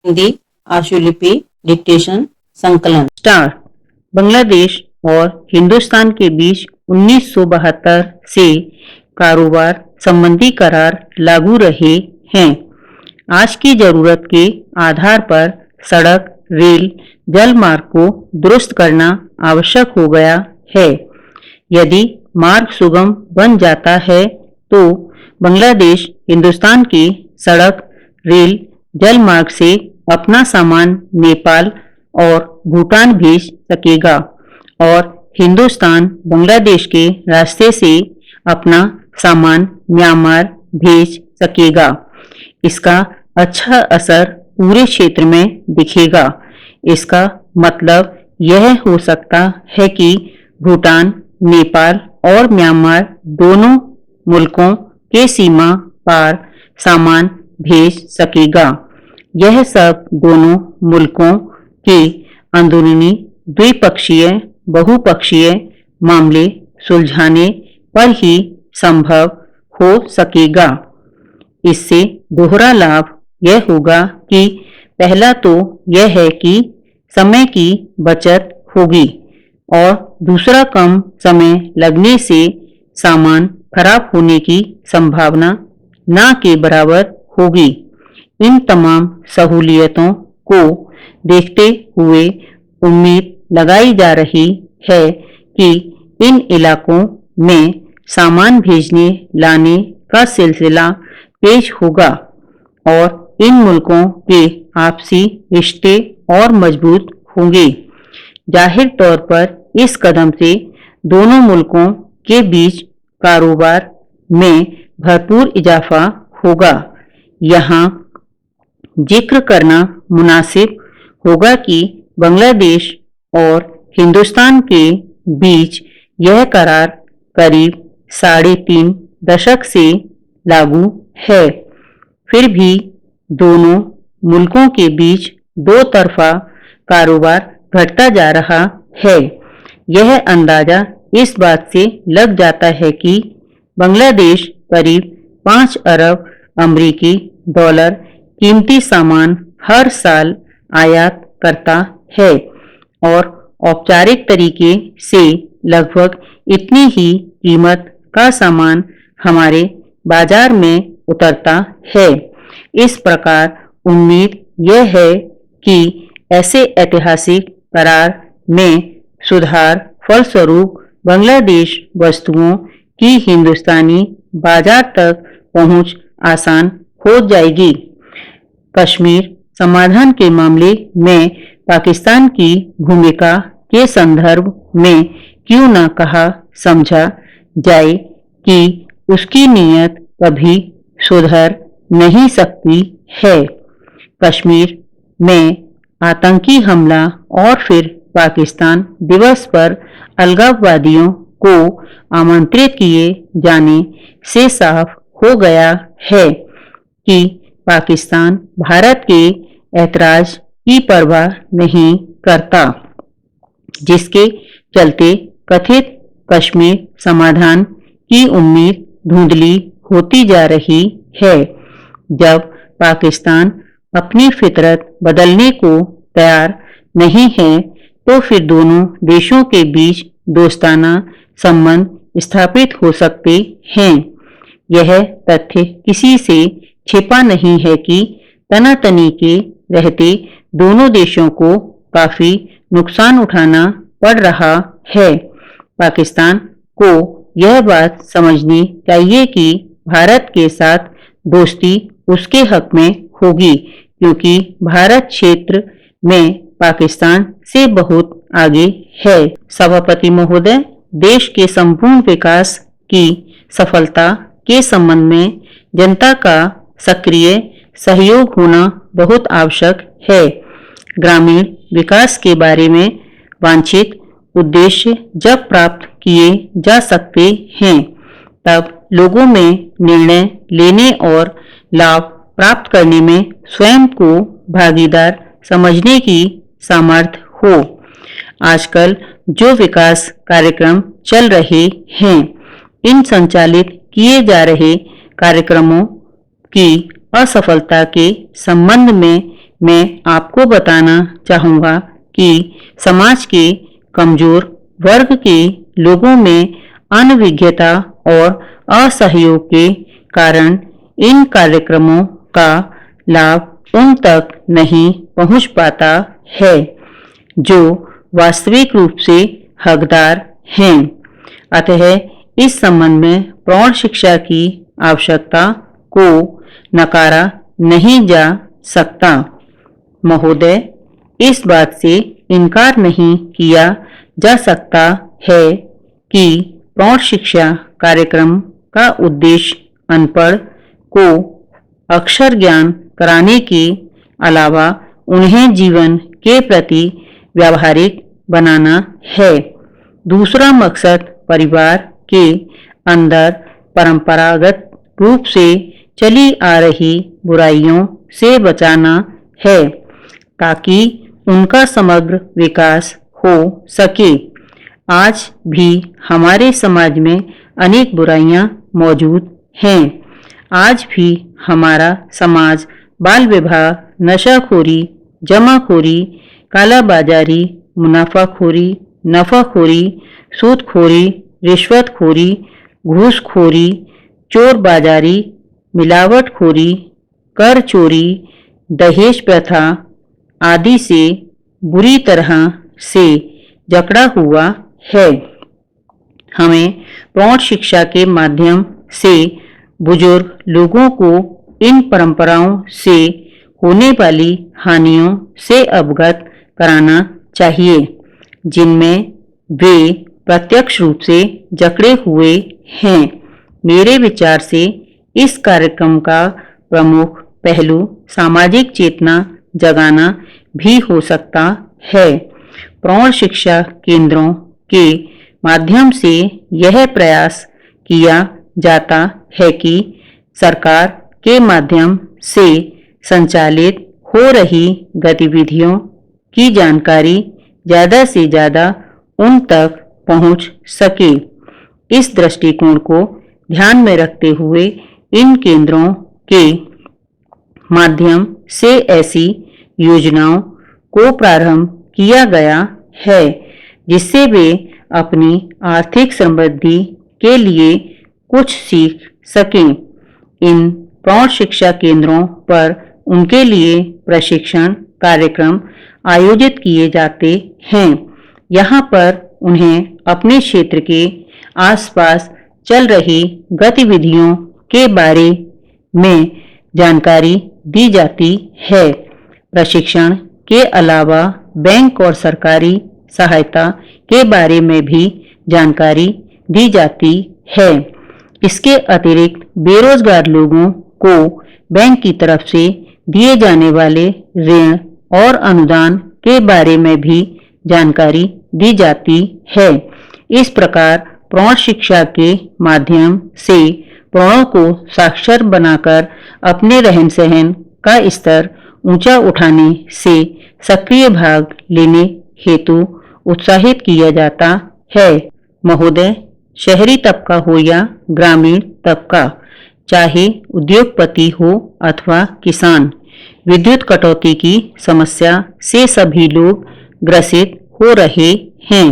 Hindi आशुलिपि dictation संकलन start. Bangladesh और हिंदुस्तान के बीच 1972 से कारोबार संबंधी करार लागू रहे हैं। आज की जरूरत के आधार पर सड़क, रेल, जल मार्ग को दुरुस्त करना आवश्यक हो गया है। यदि मार्ग सुगम बन जाता है तो बांग्लादेश हिंदुस्तान के सड़क, रेल, जल मार्ग से अपना सामान नेपाल और भूटान भेज सकेगा और हिंदुस्तान बांग्लादेश के रास्ते से अपना सामान म्यांमार भेज सकेगा। इसका अच्छा असर पूरे क्षेत्र में दिखेगा। इसका मतलब यह हो सकता है कि भूटान, नेपाल और म्यांमार दोनों मुल्कों के सीमा पार सामान भेज सकेगा। यह सब दोनों मुल्कों के अंदरूनी द्विपक्षीय, बहुपक्षीय मामले सुलझाने पर ही संभव हो सकेगा। इससे दोहरा लाभ यह होगा कि पहला तो यह है कि समय की बचत होगी और दूसरा कम समय लगने से सामान खराब होने की संभावना ना के बराबर होगी। इन तमाम सहूलियतों को देखते हुए उम्मीद लगाई जा रही है कि इन इलाकों में सामान भेजने लाने का सिलसिला तेज होगा और इन मुल्कों के आपसी रिश्ते और मजबूत होंगे। जाहिर तौर पर इस कदम से दोनों मुल्कों के बीच कारोबार में भरपूर इजाफा होगा। यहाँ जिक्र करना मुनासिब होगा कि बांग्लादेश और हिंदुस्तान के बीच यह करार करीब 3.5 दशक से लागू है। फिर भी दोनों मुल्कों के बीच दो तरफा कारोबार घटता जा रहा है। यह अंदाजा इस बात से लग जाता है कि बांग्लादेश करीब 5 अरब अमरीकी डॉलर कीमती सामान हर साल आयात करता है और औपचारिक तरीके से लगभग इतनी ही कीमत का सामान हमारे बाजार में उतरता है। इस प्रकार उम्मीद यह है कि ऐसे ऐतिहासिक करार में सुधार फलस्वरूप बांग्लादेश वस्तुओं की हिंदुस्तानी बाजार तक पहुंच आसान हो जाएगी। कश्मीर समाधान के मामले में पाकिस्तान की भूमिका के संदर्भ में क्यों न कहा समझा जाए कि उसकी नीयत कभी सुधर नहीं सकती है। कश्मीर में आतंकी हमला और फिर पाकिस्तान दिवस पर अलगाववादियों को आमंत्रित किए जाने से साफ हो गया है कि पाकिस्तान भारत के ऐतराज की परवाह नहीं करता, जिसके चलते कथित कश्मीर समाधान की उम्मीद धुंधली होती जा रही है। जब पाकिस्तान अपनी फितरत बदलने को तैयार नहीं है तो फिर दोनों देशों के बीच दोस्ताना संबंध स्थापित हो सकते हैं। यह तथ्य किसी से छिपा नहीं है कि तनातनी के रहते दोनों देशों को काफी नुकसान उठाना पड़ रहा है। पाकिस्तान को यह बात समझनी चाहिए कि भारत के साथ दोस्ती उसके हक में होगी, क्योंकि भारत क्षेत्र में पाकिस्तान से बहुत आगे है। सभापति महोदय, देश के संपूर्ण विकास की सफलता के संबंध में जनता का सक्रिय सहयोग होना बहुत आवश्यक है। ग्रामीण विकास के बारे में वांछित उद्देश्य जब प्राप्त किए जा सकते हैं, तब लोगों में निर्णय लेने और लाभ प्राप्त करने में स्वयं को भागीदार समझने की सामर्थ्य हो। आजकल जो विकास कार्यक्रम चल रहे हैं, इन संचालित किए जा रहे कार्यक्रमों की असफलता के संबंध में मैं आपको बताना चाहूँगा कि समाज के कमजोर वर्ग के लोगों में अनभिज्ञता और असहयोग के कारण इन कार्यक्रमों का लाभ उन तक नहीं पहुंच पाता है जो वास्तविक रूप से हकदार हैं। अतः इस संबंध में प्रौढ़ शिक्षा की आवश्यकता को नकारा नहीं जा सकता। महोदय, इस बात से इनकार नहीं किया जा सकता है कि प्रौढ़ शिक्षा कार्यक्रम का उद्देश्य अनपढ़ को अक्षर ज्ञान कराने के अलावा उन्हें जीवन के प्रति व्यावहारिक बनाना है। दूसरा मकसद परिवार के अंदर परंपरागत रूप से चली आ रही बुराइयों से बचाना है ताकि उनका समग्र विकास हो सके। आज भी हमारे समाज में अनेक बुराइयां मौजूद हैं। आज भी हमारा समाज बाल विवाह, नशाखोरी, जमाखोरी, कालाबाजारी, मुनाफाखोरी, नफाखोरी, सूदखोरी, रिश्वतखोरी, घूसखोरी, चोरबाजारी, मिलावटखोरी, कर चोरी, दहेज प्रथा आदि से बुरी तरह से जकड़ा हुआ है। हमें प्रौढ़ शिक्षा के माध्यम से बुजुर्ग लोगों को इन परंपराओं से होने वाली हानियों से अवगत कराना चाहिए जिनमें वे प्रत्यक्ष रूप से जकड़े हुए हैं। मेरे विचार से इस कार्यक्रम का प्रमुख पहलू सामाजिक चेतना जगाना भी हो सकता है। प्रौढ़ शिक्षा केंद्रों के माध्यम से यह प्रयास किया जाता है कि सरकार के माध्यम से संचालित हो रही गतिविधियों की जानकारी ज़्यादा से ज़्यादा उन तक पहुंच सके। इस दृष्टिकोण को ध्यान में रखते हुए इन केंद्रों के माध्यम से ऐसी योजनाओं को प्रारंभ किया गया है जिससे वे अपनी आर्थिक समृद्धि के लिए कुछ सीख सकें। इन प्रौढ़ शिक्षा केंद्रों पर उनके लिए प्रशिक्षण कार्यक्रम आयोजित किए जाते हैं। यहाँ पर उन्हें अपने क्षेत्र के आसपास चल रही गतिविधियों के बारे में जानकारी दी जाती है। प्रशिक्षण के अलावा बैंक और सरकारी सहायता के बारे में भी जानकारी दी जाती है। इसके अतिरिक्त बेरोजगार लोगों को बैंक की तरफ से दिए जाने वाले ऋण और अनुदान के बारे में भी जानकारी दी जाती है। इस प्रकार प्रौढ़ शिक्षा के माध्यम से प्रौढ़ों को साक्षर बनाकर अपने रहन सहन का स्तर ऊंचा उठाने से सक्रिय भाग लेने हेतु उत्साहित किया जाता है। महोदय, शहरी तबका हो या ग्रामीण तबका, चाहे उद्योगपति हो अथवा किसान, विद्युत कटौती की समस्या से सभी लोग ग्रसित हो रहे हैं।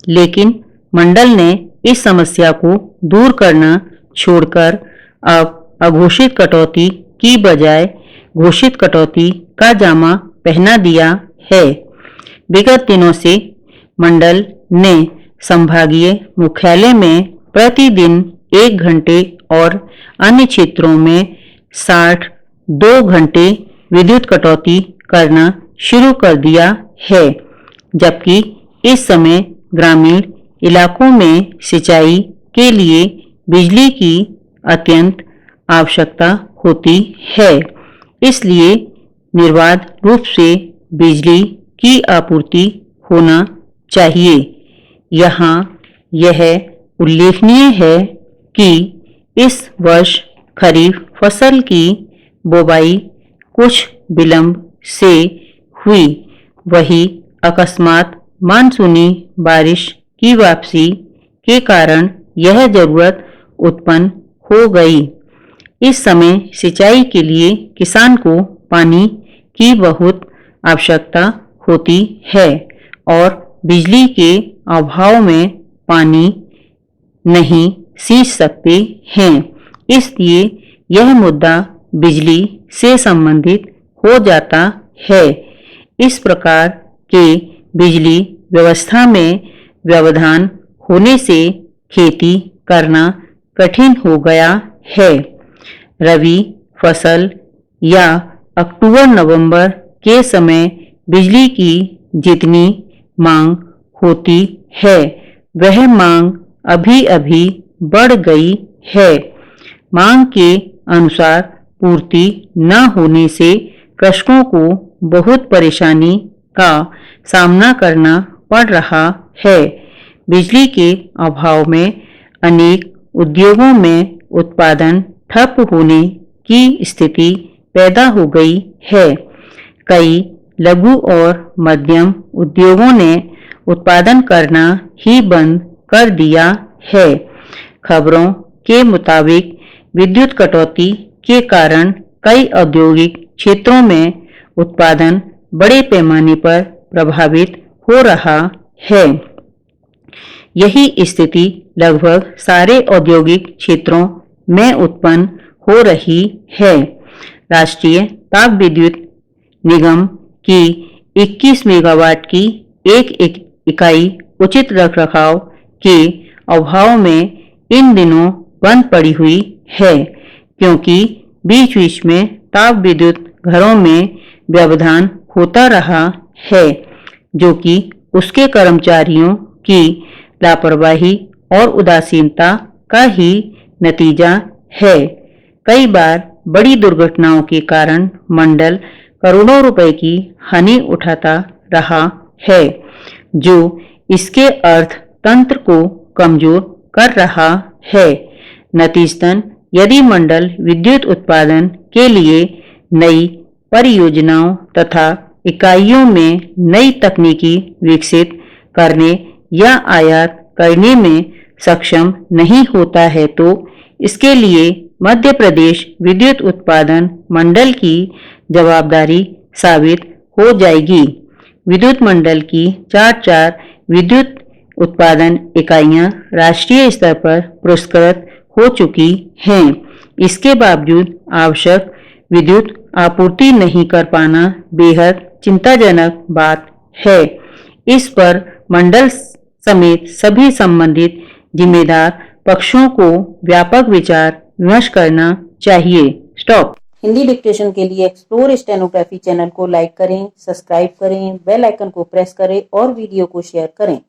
लेकिन मंडल ने इस समस्या को दूर करना छोड़कर अब अघोषित कटौती की बजाय घोषित कटौती का जामा पहना दिया है। विगत दिनों से मंडल ने संभागीय मुख्यालय में प्रतिदिन 1 घंटे और अन्य क्षेत्रों में 62 घंटे विद्युत कटौती करना शुरू कर दिया है, जबकि इस समय ग्रामीण इलाकों में सिंचाई के लिए बिजली की अत्यंत आवश्यकता होती है। इसलिए निर्बाध रूप से बिजली की आपूर्ति होना चाहिए। यहाँ यह उल्लेखनीय है कि इस वर्ष खरीफ फसल की बुवाई कुछ विलंब से हुई। वही अकस्मात मानसूनी बारिश की वापसी के कारण यह जरूरत उत्पन्न हो गई। इस समय सिंचाई के लिए किसान को पानी की बहुत आवश्यकता होती है और बिजली के अभाव में पानी नहीं सींच सकते हैं। इसलिए यह मुद्दा बिजली से संबंधित हो जाता है। इस प्रकार के बिजली व्यवस्था में व्यवधान होने से खेती करना कठिन हो गया है। रबी फसल या अक्टूबर-नवंबर के समय बिजली की जितनी मांग होती है वह मांग अभी-अभी बढ़ गई है। मांग के अनुसार पूर्ति न होने से कृषकों को बहुत परेशानी का सामना करना पड़ रहा है। बिजली के अभाव में अनेक उद्योगों में उत्पादन ठप होने की स्थिति पैदा हो गई है। कई लघु और मध्यम उद्योगों ने उत्पादन करना ही बंद कर दिया है। खबरों के मुताबिक विद्युत कटौती के कारण कई औद्योगिक क्षेत्रों में उत्पादन बड़े पैमाने पर प्रभावित हो रहा है। यही स्थिति लगभग सारे औद्योगिक क्षेत्रों में उत्पन्न हो रही है। राष्ट्रीय ताप विद्युत निगम की 21 मेगावाट की एक इकाई उचित रखरखाव के अभाव में इन दिनों बंद पड़ी हुई है, क्योंकि बीच-बीच में ताप विद्युत घरों में व्यवधान होता रहा है, जो कि उसके कर्मचारियों की लापरवाही और उदासीनता का ही नतीजा है। कई बार बड़ी दुर्घटनाओं के कारण मंडल करोड़ों रुपए की हानि उठाता रहा है, जो इसके अर्थतंत्र को कमजोर कर रहा है। नतीजतन यदि मंडल विद्युत उत्पादन के लिए नई परियोजनाओं तथा इकाइयों में नई तकनीकी विकसित करने या आयात करने में सक्षम नहीं होता है, तो इसके लिए मध्य प्रदेश विद्युत उत्पादन मंडल की जवाबदारी साबित हो जाएगी। विद्युत मंडल की 4 विद्युत उत्पादन इकाइयां राष्ट्रीय स्तर पर पुरस्कृत हो चुकी हैं। इसके बावजूद आवश्यक विद्युत आपूर्ति नहीं कर पाना बेहद चिंताजनक बात है। इस पर मंडल समेत सभी संबंधित जिम्मेदार पक्षों को व्यापक विचार विमर्श करना चाहिए। स्टॉप। हिंदी डिक्टेशन के लिए एक्सप्लोर स्टेनोग्राफी चैनल को लाइक करें, सब्सक्राइब करें, बेल आइकन को प्रेस करें और वीडियो को शेयर करें।